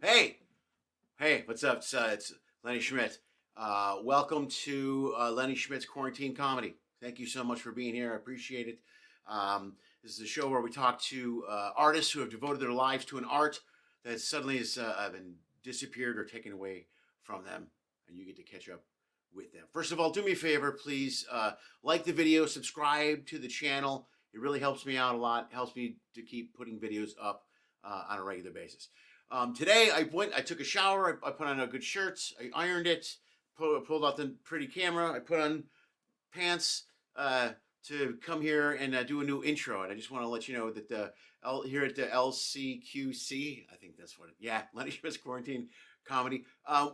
Hey, what's up? It's Lenny Schmidt. Welcome to Lenny Schmidt's Quarantine Comedy. Thank you so much for being here. I appreciate it. This is a show where we talk to artists who have devoted their lives to an art that suddenly has been disappeared or taken away from them, and you get to catch up with them. First of all, do me a favor, please like the video, subscribe to the channel. It really helps me out a lot. It helps me to keep putting videos up on a regular basis. Today I took a shower. I put on a good shirt. I ironed it. Pulled out the pretty camera. I put on pants to come here and do a new intro. And I just want to let you know that here at the LSQC, I think that's what it. Yeah, Lenny Schmidt's Quarantine Comedy.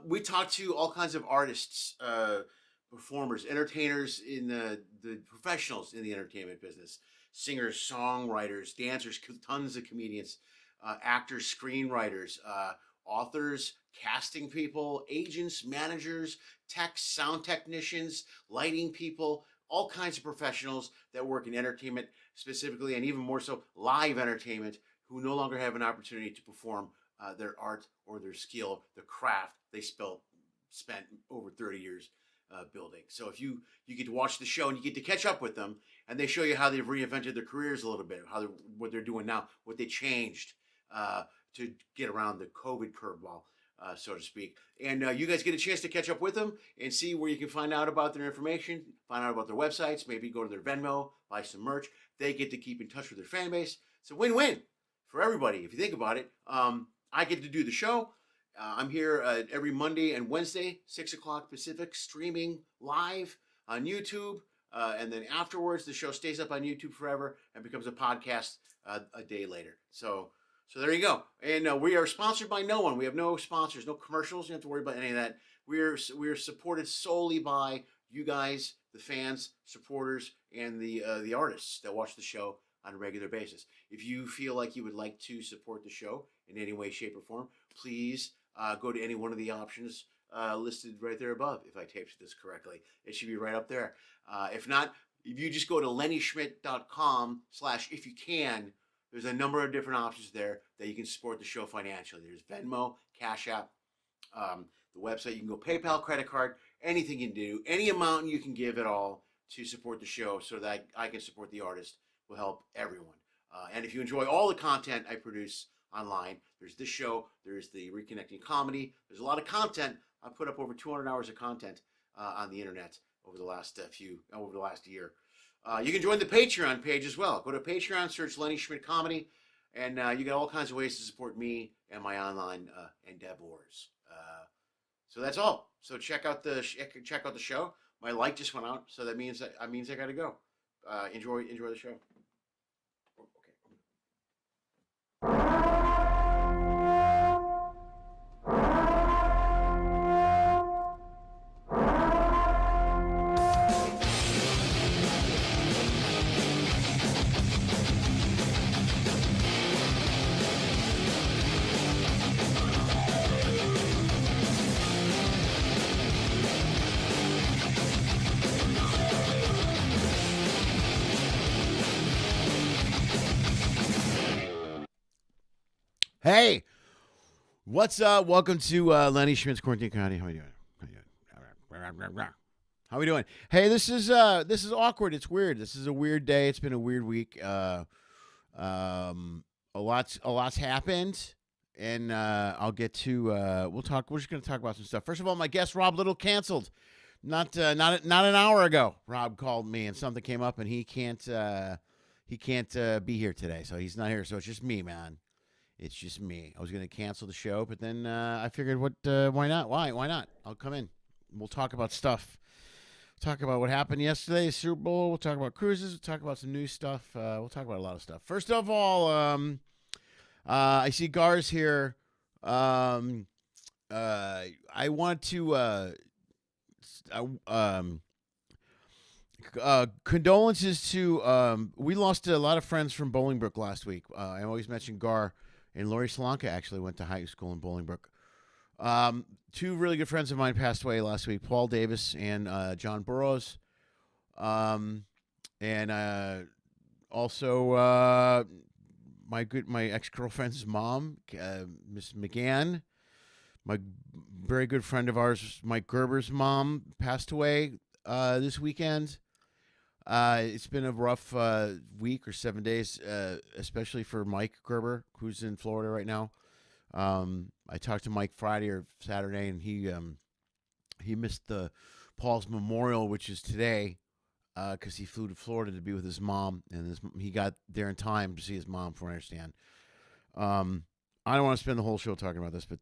We talk to all kinds of artists, performers, entertainers in the professionals in the entertainment business, singers, songwriters, dancers, tons of comedians. Actors, screenwriters, authors, casting people, agents, managers, sound technicians, lighting people, all kinds of professionals that work in entertainment specifically, and even more so live entertainment, who no longer have an opportunity to perform their art or their skill, the craft they spent over 30 years building. So if you get to watch the show and you get to catch up with them, and they show you how they've reinvented their careers a little bit, what they're doing now, what they changed to get around the COVID curveball, so to speak. And you guys get a chance to catch up with them and see where you can find out about their information, find out about their websites, maybe go to their Venmo, buy some merch. They get to keep in touch with their fan base. It's a win-win for everybody, if you think about it. I get to do the show. I'm here every Monday and Wednesday, 6 o'clock Pacific, streaming live on YouTube. And then afterwards, the show stays up on YouTube forever and becomes a podcast a day later. So there you go. And we are sponsored by no one. We have no sponsors, no commercials. You don't have to worry about any of that. We're supported solely by you guys, the fans, supporters, and the artists that watch the show on a regular basis. If you feel like you would like to support the show in any way, shape, or form, please go to any one of the options listed right there above. If I taped this correctly, it should be right up there. If not, if you just go to LennySchmidt.com/if you can, there's a number of different options there that you can support the show financially. There's Venmo, Cash App, the website. You can go PayPal, credit card, anything you can do, any amount you can give at all to support the show so that I can support the artist will help everyone. And if you enjoy all the content I produce online, there's this show, there's the Reconnecting Comedy. There's a lot of content. I put up over 200 hours of content on the internet over the last year. You can join the Patreon page as well. Go to Patreon, search Lenny Schmidt Comedy, and you got all kinds of ways to support me and my online endeavors. So that's all. So check out the show. My light just went out, so that means I got to go. Enjoy the show. Hey, what's up? Welcome to Lenny Schmidt's Quarantine Comedy. How are you doing? How are we doing? Hey, this is awkward. It's weird. This is a weird day. It's been a weird week. A lot's happened, and I'll get to. We're just gonna talk about some stuff. First of all, my guest Rob Little canceled. Not an hour ago. Rob called me, and something came up, and he can't be here today, so he's not here. So it's just me, man. It's just me. I was going to cancel the show, but then I figured, why not? Why not? I'll come in. We'll talk about stuff. We'll talk about what happened yesterday, Super Bowl. We'll talk about cruises. We'll talk about some new stuff. We'll talk about a lot of stuff. First of all, I see Gar's here. I want to condolences to we lost a lot of friends from Bolingbrook last week. I always mention Gar. And Lori Solanka actually went to high school in Bolingbrook. Two really good friends of mine passed away last week, Paul Davis and John Burroughs. And also my ex-girlfriend's mom, Miss McGann, My very good friend of ours, Mike Gerber's mom, passed away this weekend. It's been a rough week or 7 days, especially for Mike Gerber, who's in Florida right now. I talked to Mike Friday or Saturday, and he missed the Paul's memorial, which is today, because he flew to Florida to be with his mom, and he got there in time to see his mom, from what I understand. I don't want to spend the whole show talking about this, but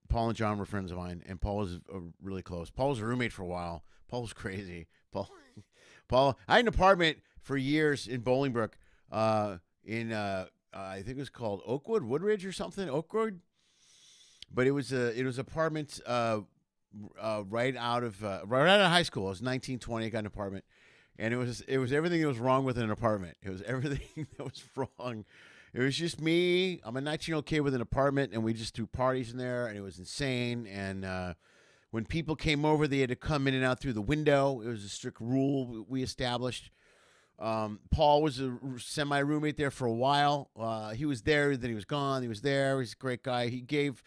Paul and John were friends of mine, and Paul was really close. Paul was a roommate for a while. Paul was crazy. Paul, I had an apartment for years in Bolingbrook, in I think it was called Woodridge or something, Oakwood. But it was apartment right out of high school. It was 1920. I got an apartment, and it was everything that was wrong with an apartment. It was everything that was wrong. It was just me. I'm a 19-year-old kid with an apartment, and we just threw parties in there, and it was insane. And when people came over, they had to come in and out through the window. It was a strict rule we established. Paul was a semi-roommate there for a while. He was there, then he was gone. He was there. He's a great guy. He gave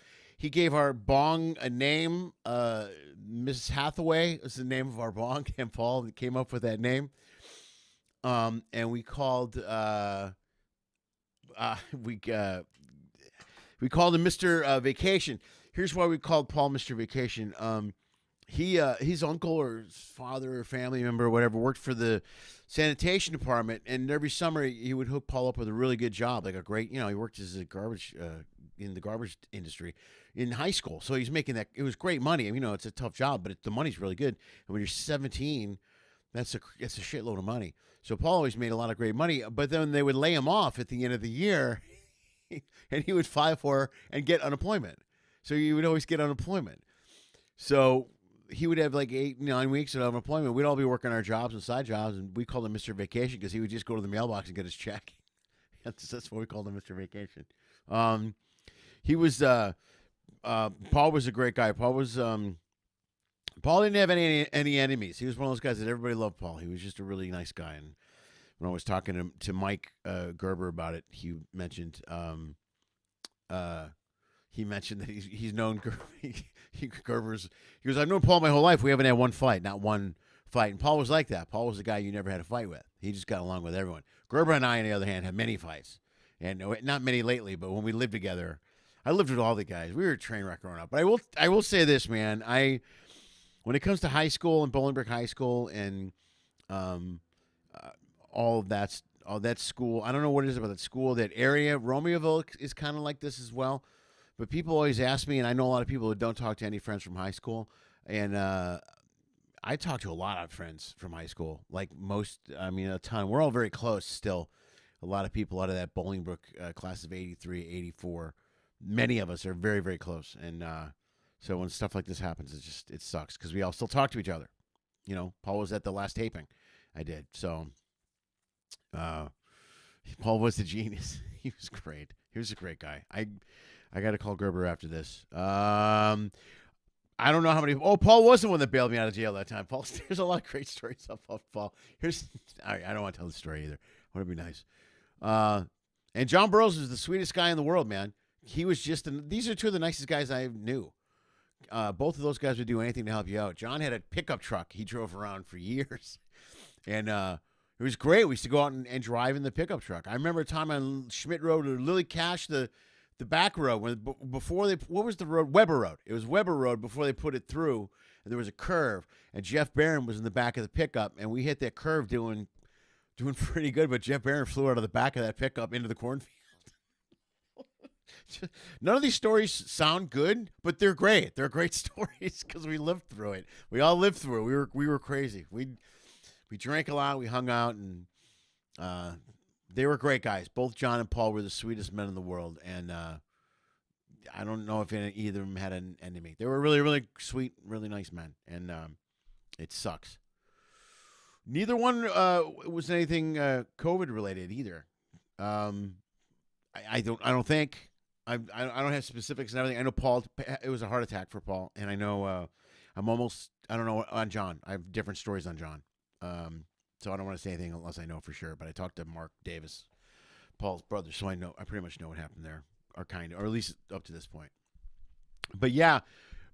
our bong a name. Mrs. Hathaway was the name of our bong, and Paul came up with that name. And we called we called him Mr. Vacation. Here's why we called Paul Mr. Vacation. His uncle or his father or family member or whatever worked for the sanitation department, and every summer he would hook Paul up with a really good job, like a great, he worked as a garbage in the garbage industry in high school. So he's making that. It was great money. It's a tough job, but the money's really good. And when you're 17, that's a shitload of money. So Paul always made a lot of great money, but then they would lay him off at the end of the year, and he would file for and get unemployment. So you would always get unemployment. So he would have like 8-9 weeks of unemployment. We'd all be working our jobs and side jobs, and we called him Mr. Vacation because he would just go to the mailbox and get his check. That's what we called him, Mr. Vacation. He was Paul was a great guy. Paul didn't have any enemies. He was one of those guys that everybody loved. Paul. He was just a really nice guy. And when I was talking to Mike Gerber about it, he mentioned that he's known Gerber's. He goes, I've known Paul my whole life. We haven't had one fight, not one fight. And Paul was like that. Paul was the guy you never had a fight with. He just got along with everyone. Gerber and I, on the other hand, had many fights, and not many lately. But when we lived together, I lived with all the guys. We were a train wreck growing up. But I will say this, man. When it comes to high school and Bolingbrook High School and all that school, I don't know what it is about that school, that area. Romeoville is kind of like this as well. But people always ask me, and I know a lot of people who don't talk to any friends from high school, and I talk to a lot of friends from high school, like a ton. We're all very close still. A lot of people out of that Bolingbrook class of 83, 84, many of us are very, very close. And so when stuff like this happens, it sucks because we all still talk to each other. Paul was at the last taping I did. So Paul was a genius. He was great. He was a great guy. I got to call Gerber after this. I don't know how many. Oh, Paul was the one that bailed me out of jail that time. Paul, there's a lot of great stories about Paul. I don't want to tell the story either. I want to be nice. And John Burroughs is the sweetest guy in the world, man. He was these are two of the nicest guys I knew. Both of those guys would do anything to help you out. John had a pickup truck he drove around for years, and it was great. We used to go out and drive in the pickup truck. I remember a time on Schmidt Road or Lily Cash, the back road, before what was the road? Weber Road. It was Weber Road before they put it through, and there was a curve, and Jeff Barron was in the back of the pickup, and we hit that curve doing pretty good, but Jeff Barron flew out of the back of that pickup into the cornfield. None of these stories sound good, but they're great. They're great stories because we lived through it. We all lived through it. We were crazy. We drank a lot. We hung out, and they were great guys. Both John and Paul were the sweetest men in the world, and I don't know if either of them had an enemy. They were really, really sweet, really nice men, and it sucks. Neither one was anything COVID related either. I don't think. I don't have specifics and everything. I know Paul. It was a heart attack for Paul, and I know I don't know on John. I have different stories on John. So I don't want to say anything unless I know for sure. But I talked to Mark Davis, Paul's brother, so I pretty much know what happened there, or at least up to this point. But yeah,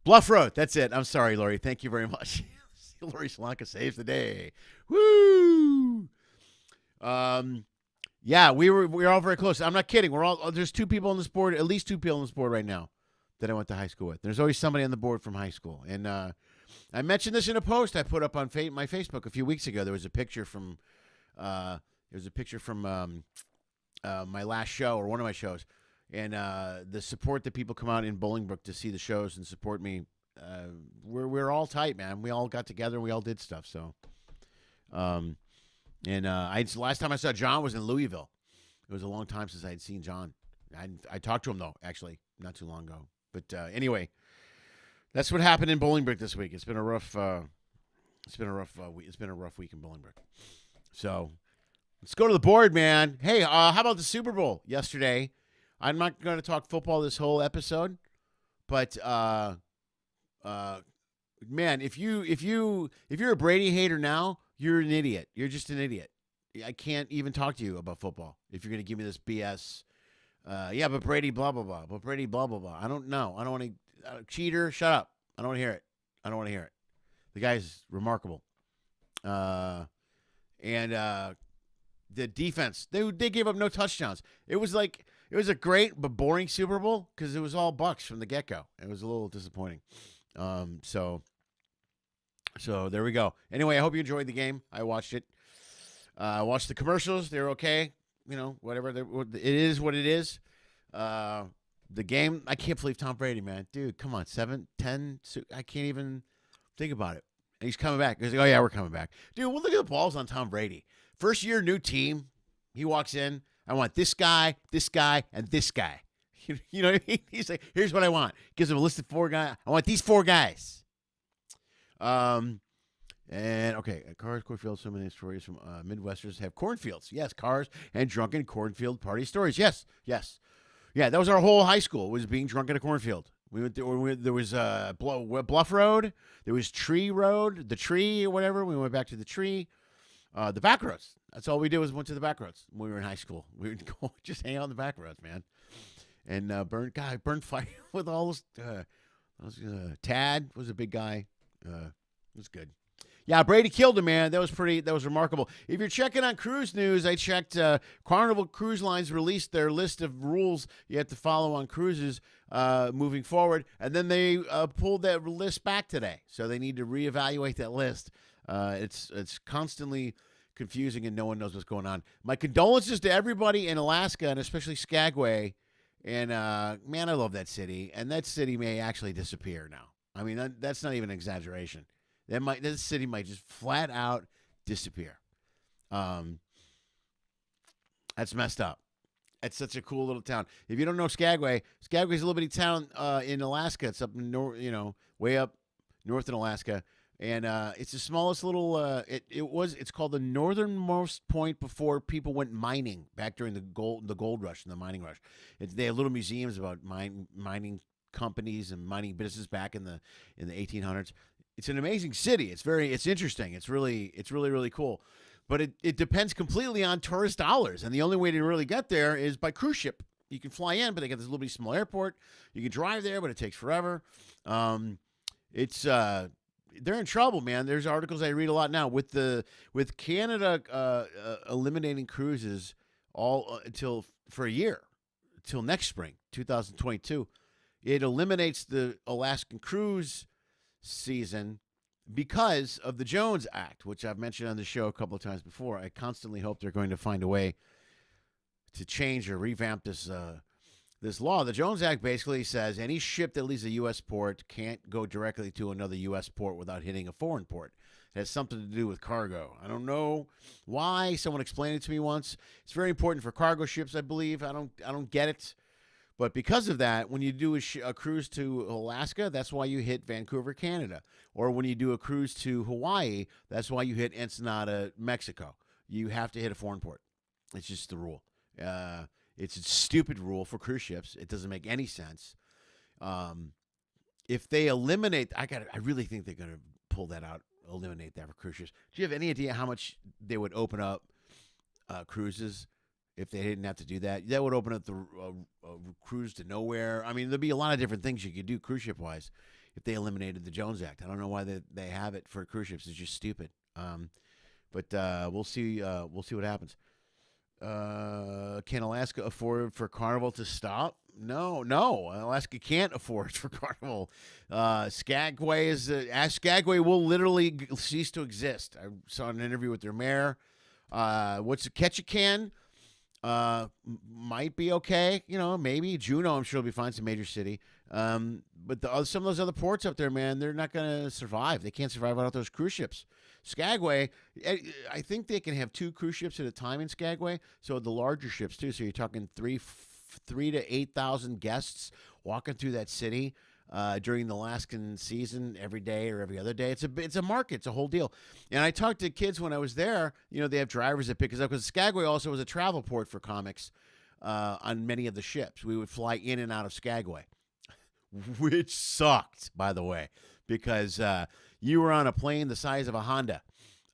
Bluff Road. That's it. I'm sorry, Lori. Thank you very much. Lori Slanka saves the day. Woo! Yeah, we're all very close. I'm not kidding. There's two people on this board, at least two people on this board right now that I went to high school with. There's always somebody on the board from high school. And I mentioned this in a post I put up on my Facebook a few weeks ago. There was a picture from my last show, or one of my shows, and the support that people come out in Bolingbrook to see the shows and support me. We're all tight, man. We all got together and we all did stuff. So, last time I saw John was in Louisville. It was a long time since I had seen John. I talked to him though, actually, not too long ago. But anyway, that's what happened in Bolingbrook this week. It's been a rough week in Bolingbrook. So let's go to the board, man. Hey, how about the Super Bowl yesterday? I'm not going to talk football this whole episode, but man, if you're a Brady hater now, you're an idiot. You're just an idiot. I can't even talk to you about football if you're going to give me this BS. Yeah, but Brady, blah, blah, blah. But Brady, blah, blah, blah. I don't know. I don't want to. Cheater, shut up. I don't want to hear it. I don't want to hear it. The guy's remarkable. And the defense, they gave up no touchdowns. It was a great but boring Super Bowl because it was all Bucks from the get-go. It was a little disappointing. So there we go. Anyway, I hope you enjoyed the game. I watched it. I watched the commercials. They're okay. You know, whatever. It is what it is. The game, I can't believe Tom Brady, man. Dude, come on. 7, 10. I can't even think about it. And he's coming back. He's like, oh, yeah, we're coming back. Dude, well, look at the balls on Tom Brady. First year, new team. He walks in. I want this guy, and this guy. You know what I mean? He's like, here's what I want. Gives him a list of 4 guys. I want these 4 guys. And okay, cars, cornfields, so many stories from Midwesterners have cornfields. Yes, cars and drunken cornfield party stories. Yes. Yeah, that was our whole high school, was being drunk in a cornfield. There was Bluff Road. There was Tree Road, the Tree or whatever. We went back to the Tree. The back roads. That's all we did was went to the back roads when we were in high school. We would go just hang out in the back roads, man. And burn fire with all those. Tad was a big guy. It was good. Yeah, Brady killed him, man. That was remarkable. If you're checking on cruise news, I checked. Carnival Cruise Lines released their list of rules you have to follow on cruises moving forward, and then they pulled that list back today. So they need to reevaluate that list. It's constantly confusing, and no one knows what's going on. My condolences to everybody in Alaska, and especially Skagway. And man, I love that city, and that city may actually disappear now. I mean, that's not even an exaggeration. This city might just flat out disappear. That's messed up. It's such a cool little town. If you don't know Skagway's a little bitty town in Alaska. It's up north, way up north in Alaska, and it's the smallest little. It's called the northernmost point before people went mining back during the gold rush and the mining rush. They have little museums about mining companies and mining business back in the 1800s. It's an amazing city. It's interesting. It's really cool. But it depends completely on tourist dollars. And the only way to really get there is by cruise ship. You can fly in, but they got this little bitty small airport. You can drive there, but it takes forever. They're in trouble, man. There's articles I read a lot now with Canada eliminating cruises all for a year, until next spring, 2022. It eliminates the Alaskan cruise season because of the Jones Act, which I've mentioned on the show a couple of times before. I constantly hope they're going to find a way to change or revamp this law. The Jones Act basically says any ship that leaves a U.S. port can't go directly to another U.S. port without hitting a foreign port. It has something to do with cargo. I don't know why. Someone explained it to me once. It's very important for cargo ships, I believe. I don't get it. But because of that, when you do a cruise to Alaska, that's why you hit Vancouver, Canada. Or when you do a cruise to Hawaii, that's why you hit Ensenada, Mexico. You have to hit a foreign port. It's just the rule. It's a stupid rule for cruise ships. It doesn't make any sense. If they eliminate, I really think they're going to pull that out, eliminate that for cruise ships. Do you have any idea how much they would open up cruises if they didn't have to do that. That would open up the cruise to nowhere. I mean, there'd be a lot of different things you could do cruise ship wise if they eliminated the Jones Act. I don't know why they have it for cruise ships. It's just stupid. But we'll see. We'll see what happens. Can Alaska afford for Carnival to stop? No. Alaska can't afford for Carnival. Skagway Skagway will literally cease to exist. I saw an interview with their mayor. What's Ketchikan? Might be okay. Maybe Juneau. I'm sure will be fine. It's a major city. But some of those other ports up there, man, they're not going to survive. They can't survive without those cruise ships. Skagway, I think they can have 2 cruise ships at a time in Skagway. So the larger ships too. So you're talking 3 to 8,000 guests walking through that city during the Alaskan season every day or every other day. It's a market. It's a whole deal. And I talked to kids when I was there. They have drivers that pick us up because Skagway also was a travel port for comics on many of the ships. We would fly in and out of Skagway, which sucked, by the way, because you were on a plane the size of a Honda.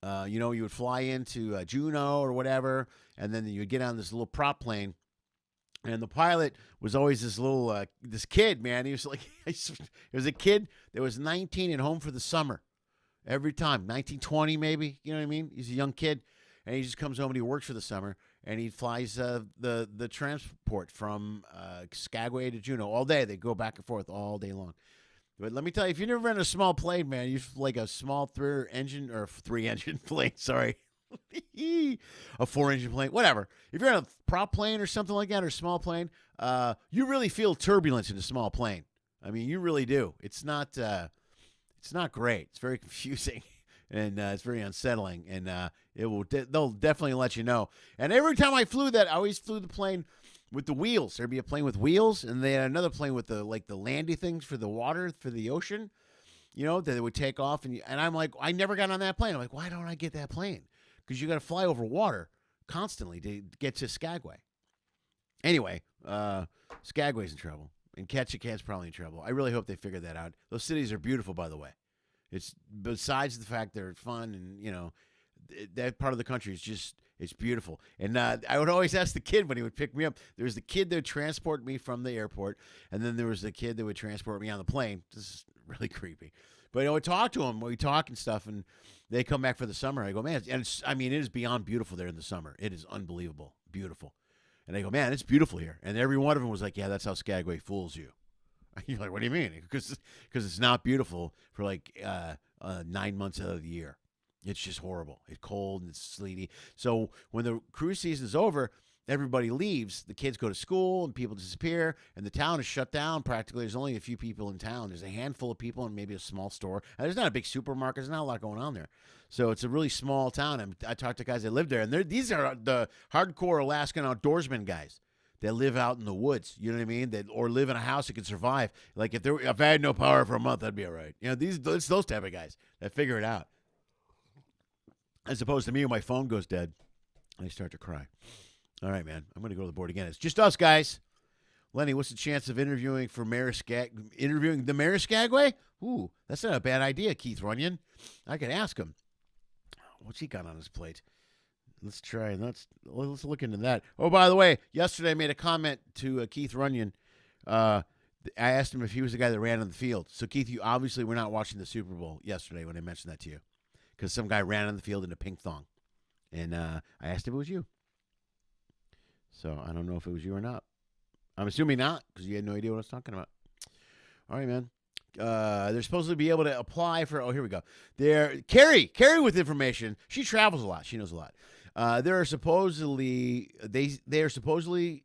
You would fly into Juneau or whatever, and then you would get on this little prop plane. And the pilot was always this little, this kid, man. He was like, it was a kid that was 19 and home for the summer every time, 19, 20 maybe. You know what I mean? He's a young kid, and he just comes home and he works for the summer, and he flies the transport from Skagway to Juneau all day. They go back and forth all day long. But let me tell you, if you've never run a small plane, man, you like a small three-engine plane, sorry. A 4-engine plane, whatever. If you're on a prop plane or something like that, or a small plane, you really feel turbulence in a small plane. I mean, you really do. It's not great. It's very confusing, and it's very unsettling. And they'll definitely let you know. And every time I flew that, I always flew the plane with the wheels. There'd be a plane with wheels, and they had another plane with the landy things for the water, for the ocean. That they would take off, and I'm like, I never got on that plane. I'm like, why don't I get that plane? Because you got to fly over water constantly to get to Skagway. Anyway, Skagway's in trouble, and Ketchikan's probably in trouble. I really hope they figure that out. Those cities are beautiful, by the way. It's besides the fact they're fun, and that part of the country is it's beautiful. And I would always ask the kid when he would pick me up. There was the kid that would transport me from the airport, and then there was the kid that would transport me on the plane. This is really creepy. But I would talk to him. We talk and stuff, and they come back for the summer. I go, man, it is beyond beautiful there in the summer. It is unbelievable, beautiful. And they go, man, it's beautiful here. And every one of them was like, yeah, that's how Skagway fools you. You're like, what do you mean? Because it's not beautiful for 9 months out of the year. It's just horrible. It's cold and it's sleety. So when the cruise season is over, everybody leaves. The kids go to school and people disappear, and the town is shut down practically. There's only a few people in town. There's a handful of people and maybe a small store. And there's not a big supermarket. There's not a lot going on there. So it's a really small town. And I talked to guys that live there, and these are the hardcore Alaskan outdoorsmen guys that live out in the woods. You know what I mean? Or live in a house that can survive. Like if I had no power for a month, I'd be all right. It's those type of guys that figure it out. As opposed to me when my phone goes dead, I start to cry. All right, man. I'm going to go to the board again. It's just us, guys. Lenny, what's the chance of interviewing the mayor of Skagway? Ooh, that's not a bad idea, Keith Runyon. I could ask him. What's he got on his plate? Let's try. Let's look into that. Oh, by the way, yesterday I made a comment to Keith Runyon. I asked him if he was the guy that ran on the field. So, Keith, you obviously were not watching the Super Bowl yesterday when I mentioned that to you, because some guy ran on the field in a pink thong. And I asked if it was you. So I don't know if it was you or not. I'm assuming not, because you had no idea what I was talking about. All right, man. They're supposed to be able to apply for. Oh, here we go. Carrie with information. She travels a lot. She knows a lot. They are supposedly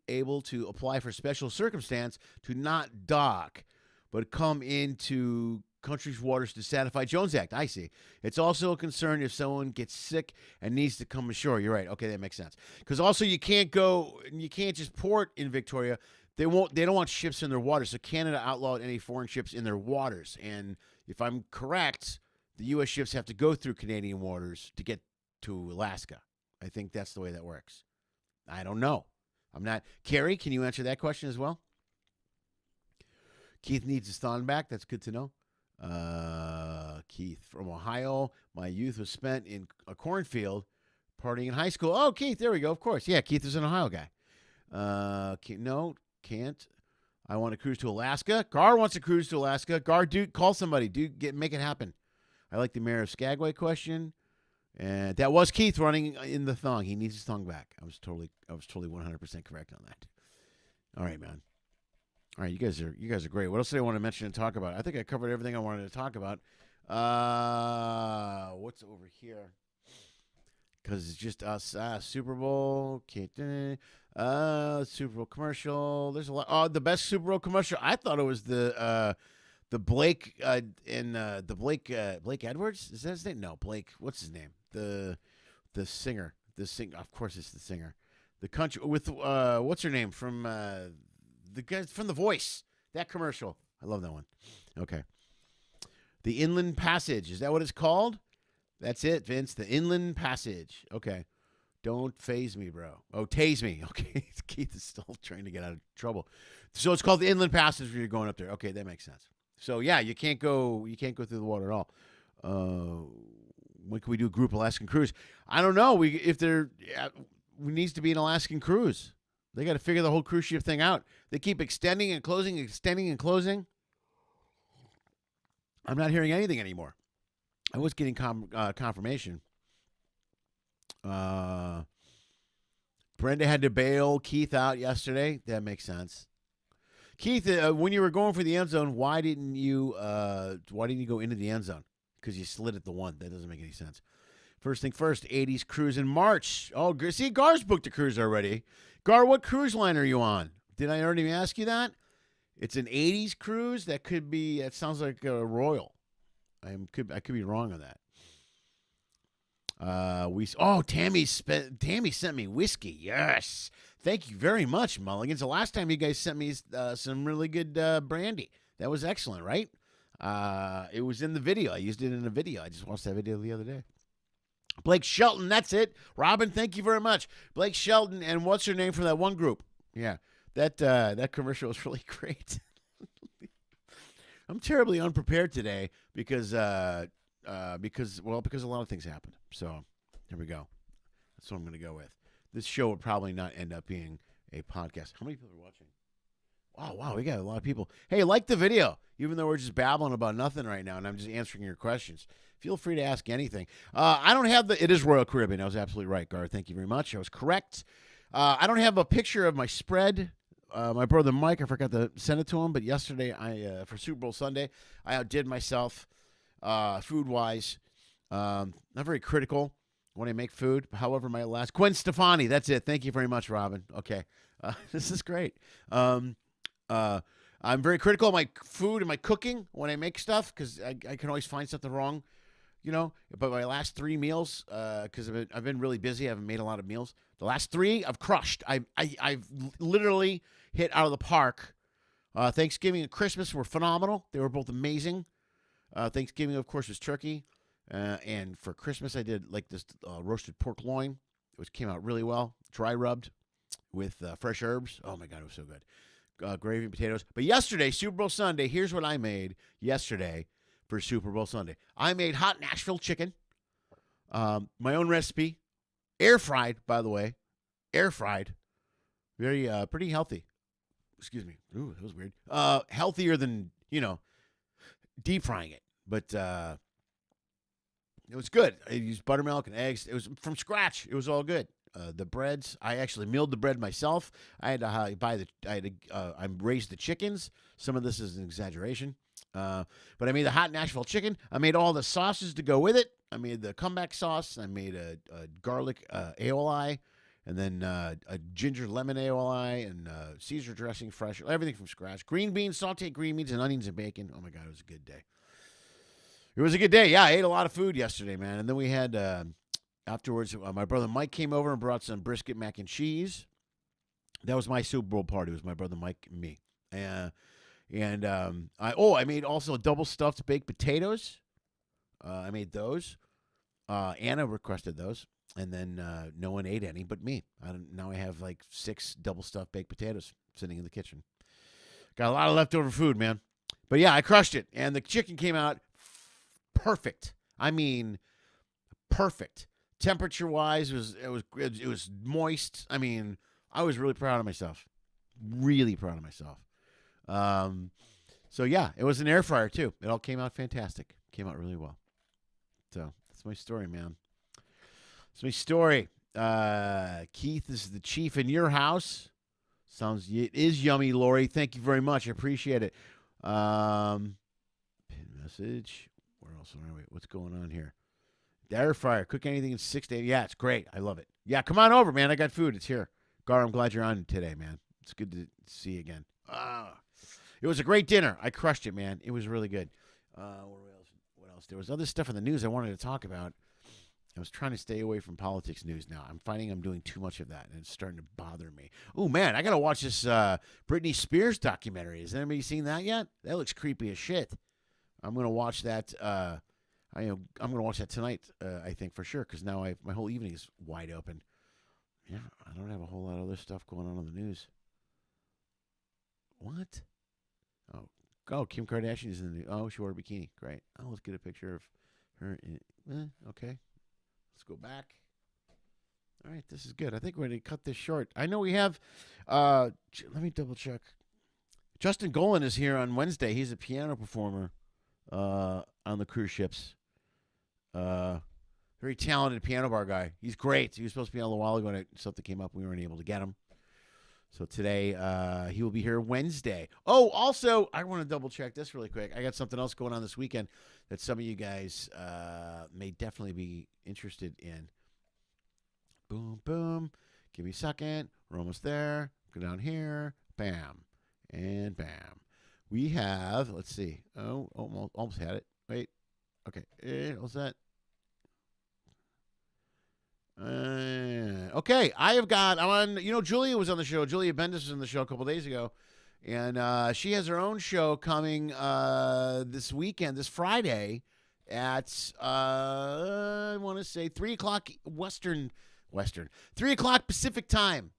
able to apply for special circumstance to not dock, but come into country's waters to satisfy Jones Act. I see. It's also a concern if someone gets sick and needs to come ashore. You're right. Okay, that makes sense. Because also you can't just port in Victoria. They don't want ships in their waters. So Canada outlawed any foreign ships in their waters. And if I'm correct, the U.S. ships have to go through Canadian waters to get to Alaska. I think that's the way that works. I don't know. I'm not. Carrie, can you answer that question as well? Keith needs his thon back. That's good to know. Keith from Ohio. My youth was spent in a cornfield Partying in high school. Oh, Keith, there we go. Of course. Yeah, Keith is an Ohio guy. No, can't. I want to cruise to Alaska. Gar wants to cruise to Alaska. Gar, dude, call somebody. Dude, make it happen. I like the Mayor of Skagway question. And that was Keith running in the thong. He needs his thong back. I was totally 100% correct on that. All right, man. All right, you guys are great. What else did I want to mention and talk about? I think I covered everything I wanted to talk about. What's over here? Because it's just us. Super Bowl. Super Bowl commercial. There's a lot. Oh, the best Super Bowl commercial. I thought it was the Blake Blake Edwards. Is that his name? No, Blake. What's his name? The singer. Of course, it's the singer. The country with what's her name from the guy from The Voice. That commercial. I love that one. Okay. The Inland Passage. Is that what it's called? That's it, Vince. The Inland Passage. Okay. Don't phase me, bro. Oh, tase me. Okay. Keith is still trying to get out of trouble. So it's called the Inland Passage when you're going up there. Okay, that makes sense. So yeah, you can't go through the water at all. When can we do a group Alaskan cruise? I don't know. We needs to be an Alaskan cruise. They got to figure the whole cruise ship thing out. They keep extending and closing, extending and closing. I'm not hearing anything anymore. I was getting confirmation. Brenda had to bail Keith out yesterday. That makes sense. Keith, when you were going for the end zone, why didn't you go into the end zone? Because you slid at the one. That doesn't make any sense. First thing first, 80s cruise in March. Oh, see, Gar's booked a cruise already. Gar, what cruise line are you on? Did I already ask you that? It's an 80s cruise. That sounds like a Royal. I could be wrong on that. Tammy sent me whiskey. Yes. Thank you very much, Mulligans. The last time you guys sent me some really good brandy. That was excellent, right? It was in the video. I used it in a video. I just watched that video the other day. Blake Shelton, that's it. Robin, thank you very much. Blake Shelton, and what's her name from that one group? Yeah, that commercial was really great. I'm terribly unprepared today because a lot of things happened. So here we go. That's what I'm going to go with. This show would probably not end up being a podcast. How many people are watching? Oh, wow, we got a lot of people. Hey, like the video, even though we're just babbling about nothing right now, and I'm just answering your questions. Feel free to ask anything. I don't have it is Royal Caribbean. I was absolutely right, Gar. Thank you very much. I was correct. I don't have a picture of my spread. My brother Mike, I forgot to send it to him, but yesterday, for Super Bowl Sunday, I outdid myself food-wise. Not very critical when I make food. However, Gwen Stefani, that's it. Thank you very much, Robin. Okay. This is great. I'm very critical of my food and my cooking when I make stuff because I can always find something wrong, But my last 3 meals, because I've been really busy, I haven't made a lot of meals. The last 3, I've crushed. I've literally hit out of the park. Thanksgiving and Christmas were phenomenal. They were both amazing. Thanksgiving, of course, was turkey. And for Christmas, I did like this roasted pork loin, which came out really well, dry rubbed with fresh herbs. Oh, my God, it was so good. Gravy and potatoes. But yesterday, Super Bowl Sunday, here's what I made yesterday for Super Bowl Sunday. I made hot Nashville chicken, my own recipe, air fried, by the way, air fried, very pretty healthy. Excuse me. Ooh, that was weird. Healthier than deep frying it, but it was good. I used buttermilk and eggs. It was from scratch. It was all good. The breads, I actually milled the bread myself. I had to I raised the chickens. Some of this is an exaggeration. But I made the hot Nashville chicken. I made all the sauces to go with it. I made the comeback sauce. I made a garlic aioli, and then a ginger lemon aioli, and Caesar dressing fresh. Everything from scratch. Green beans, sauteed green beans, and onions and bacon. Oh, my God, it was a good day. It was a good day. Yeah, I ate a lot of food yesterday, man. And then we had... afterwards, my brother Mike came over and brought some brisket mac and cheese. That was my Super Bowl party. It was my brother Mike and me. I made also double stuffed baked potatoes. I made those. Anna requested those, and then no one ate any but me. Now I have like 6 double stuffed baked potatoes sitting in the kitchen. Got a lot of leftover food, man. But yeah, I crushed it, and the chicken came out perfect. I mean, perfect. Temperature-wise, it was moist. I mean, I was really proud of myself. Really proud of myself. So yeah, it was an air fryer too. It all came out fantastic. Came out really well. So that's my story, man. That's my story. Keith, this is the chief in your house. It is yummy, Lori. Thank you very much. I appreciate it. Pin message. Where else are we? What's going on here? The air fryer. Cook anything in 6 to 8. Yeah, it's great. I love it. Yeah, come on over, man. I got food. It's here. Gar, I'm glad you're on today, man. It's good to see you again. It was a great dinner. I crushed it, man. It was really good. What else? There was other stuff in the news I wanted to talk about. I was trying to stay away from politics news now. I'm finding I'm doing too much of that, and it's starting to bother me. Oh, man, I got to watch this Britney Spears documentary. Has anybody seen that yet? That looks creepy as shit. I'm going to watch that. I'm going to watch that tonight, I think, for sure, because now my whole evening is wide open. Yeah, I don't have a whole lot of other stuff going on the news. What? Oh, Kim Kardashian is in the news. Oh, she wore a bikini. Great. Oh, let's get a picture of her. Okay. Let's go back. All right, this is good. I think we're going to cut this short. I know we have, let me double check. Justin Golan is here on Wednesday. He's a piano performer on the cruise ships. Very talented piano bar guy. He's great. He was supposed to be on a while ago, and something came up. We weren't able to get him. So today, he will be here Wednesday. Oh, also, I want to double check this really quick. I got something else going on this weekend that some of you guys may definitely be interested in. Boom, boom. Give me a second. We're almost there. Go down here. Bam. And bam. We have, let's see. Oh, almost had it. Wait. Okay. What's that? Okay, I'm on, Julia was on the show. Julia Bendis was on the show a couple days ago. And she has her own show coming this weekend, this Friday at, I want to say 3 o'clock Western, 3 o'clock Pacific time.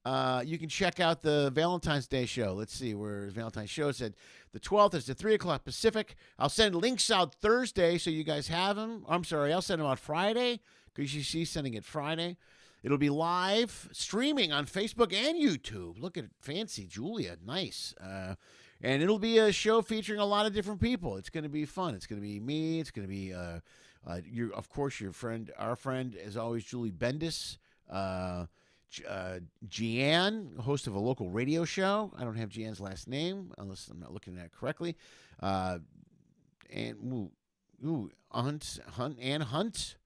You can check out the Valentine's Day show. Let's see, where's Valentine's show? It said the 12th is at 3 o'clock Pacific. I'll send links out Thursday so you guys have them. I'm sorry, I'll send them out Friday because she's sending it Friday. It'll be live streaming on Facebook and YouTube. Look at Fancy Julia. Nice. And it'll be a show featuring a lot of different people. It's going to be fun. It's going to be me. It's going to be, our friend, as always, Julie Bendis. Jeanne, host of a local radio show. I don't have Jeanne's last name, unless I'm not looking at it correctly. And Hunt.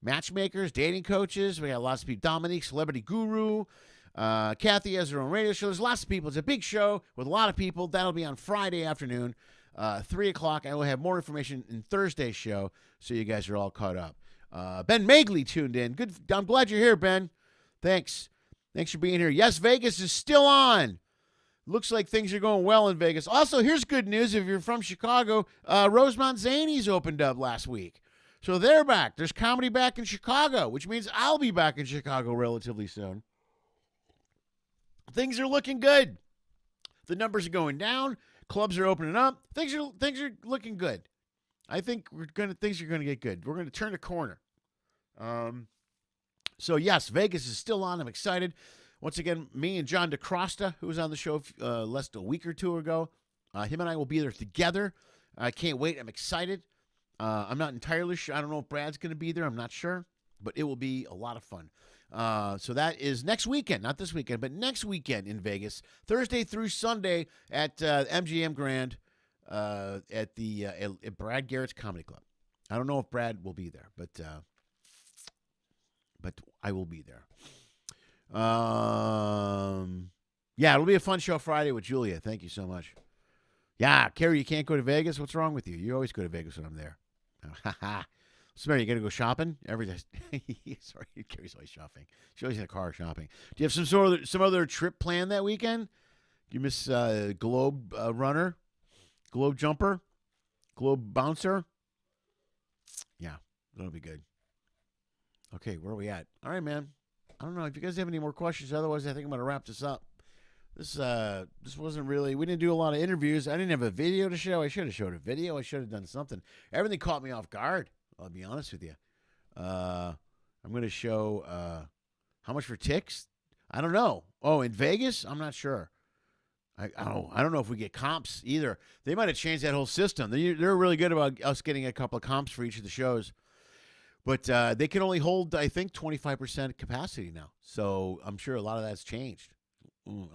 Matchmakers, dating coaches. We got lots of people. Dominique, celebrity guru. Kathy has her own radio show. There's lots of people. It's a big show with a lot of people. That'll be on Friday afternoon, 3 o'clock. I will have more information in Thursday's show, so you guys are all caught up. Ben Magley tuned in. Good. I'm glad you're here, Ben. Thanks. Thanks for being here. Yes, Vegas is still on. Looks like things are going well in Vegas. Also, here's good news. If you're from Chicago, Rosemont Zanies opened up last week. So they're back. There's comedy back in Chicago, which means I'll be back in Chicago relatively soon. Things are looking good. The numbers are going down. Clubs are opening up. Things are looking good. I think things are gonna get good. We're gonna turn a corner. So yes, Vegas is still on. I'm excited. Once again, me and John DeCrosta, who was on the show less than a week or two ago, him and I will be there together. I can't wait. I'm excited. I'm not entirely sure. I don't know if Brad's going to be there. I'm not sure. But it will be a lot of fun. So that is next weekend. Not this weekend, but next weekend in Vegas. Thursday through Sunday at MGM Grand at Brad Garrett's Comedy Club. I don't know if Brad will be there, but I will be there. Yeah, it'll be a fun show Friday with Julia. Thank you so much. Yeah, Carrie, you can't go to Vegas? What's wrong with you? You always go to Vegas when I'm there. Sorry, you got to go shopping? Every day. Sorry, Carrie's always shopping. She's always in the car shopping. Do you have some other trip planned that weekend? You miss Globe Runner? Globe Jumper? Globe Bouncer? Yeah, that'll be good. Okay, where are we at? All right, man. I don't know if you guys have any more questions. Otherwise, I think I'm going to wrap this up. This wasn't really, we didn't do a lot of interviews. I didn't have a video to show. I should have showed a video. I should have done something. Everything caught me off guard. I'll be honest with you. I'm I'm going to show how much for ticks. I don't know. Oh, in Vegas? I'm not sure. I don't know if we get comps either. They might have changed that whole system. They're really good about us getting a couple of comps for each of the shows. But they can only hold, I think, 25% capacity now. So I'm sure a lot of that's changed.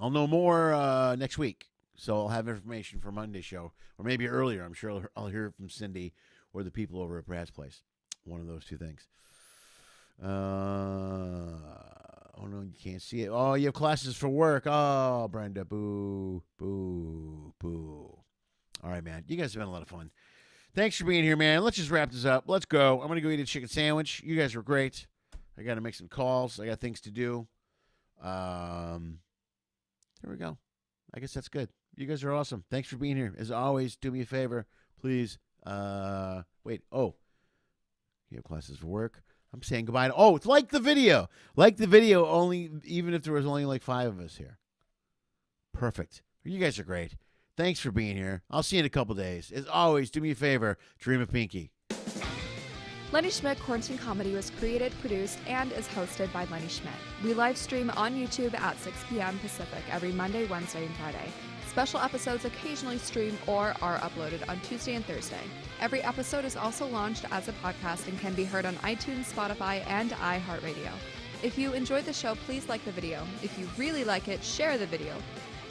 I'll know more next week. So I'll have information for Monday's show. Or maybe earlier. I'm sure I'll hear from Cindy or the people over at Brad's place. One of those two things. Oh, no, you can't see it. Oh, you have classes for work. Oh, Brenda, boo, boo, boo. All right, man. You guys have been a lot of fun. Thanks for being here, man. Let's just wrap this up. Let's go. I'm going to go eat a chicken sandwich. You guys were great. I got to make some calls. I got things to do. There we go. I guess that's good. You guys are awesome. Thanks for being here. As always, do me a favor. Please. Wait. Oh. You have classes for work. I'm saying goodbye to, it's like the video. Like the video, only even if there was only like 5 of us here. Perfect. You guys are great. Thanks for being here. I'll see you in a couple days. As always, do me a favor. Dream of Pinky. Lenny Schmidt Quarantine Comedy was created, produced, and is hosted by Lenny Schmidt. We live stream on YouTube at 6 p.m. Pacific every Monday, Wednesday, and Friday. Special episodes occasionally stream or are uploaded on Tuesday and Thursday. Every episode is also launched as a podcast and can be heard on iTunes, Spotify, and iHeartRadio. If you enjoyed the show, please like the video. If you really like it, share the video.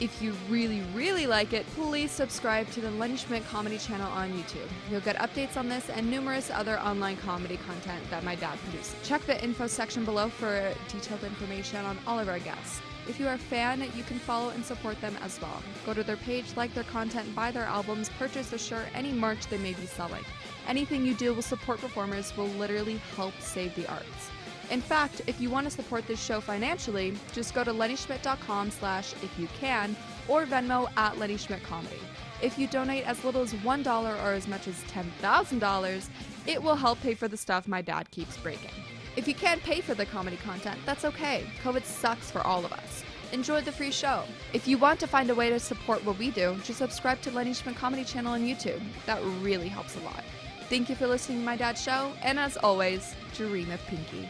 If you really, really like it, please subscribe to the Lenny Schmidt Comedy channel on YouTube. You'll get updates on this and numerous other online comedy content that my dad produces. Check the info section below for detailed information on all of our guests. If you are a fan, you can follow and support them as well. Go to their page, like their content, buy their albums, purchase their shirt, any merch they may be selling. Anything you do will support performers will literally help save the arts. In fact, if you want to support this show financially, just go to LennySchmidt.com/ifyoucan or Venmo at LennySchmidtComedy. If you donate as little as $1 or as much as $10,000, it will help pay for the stuff my dad keeps breaking. If you can't pay for the comedy content, that's okay. COVID sucks for all of us. Enjoy the free show. If you want to find a way to support what we do, just subscribe to Lenny Schmidt Comedy channel on YouTube. That really helps a lot. Thank you for listening to my dad's show, and as always, dream of Pinky.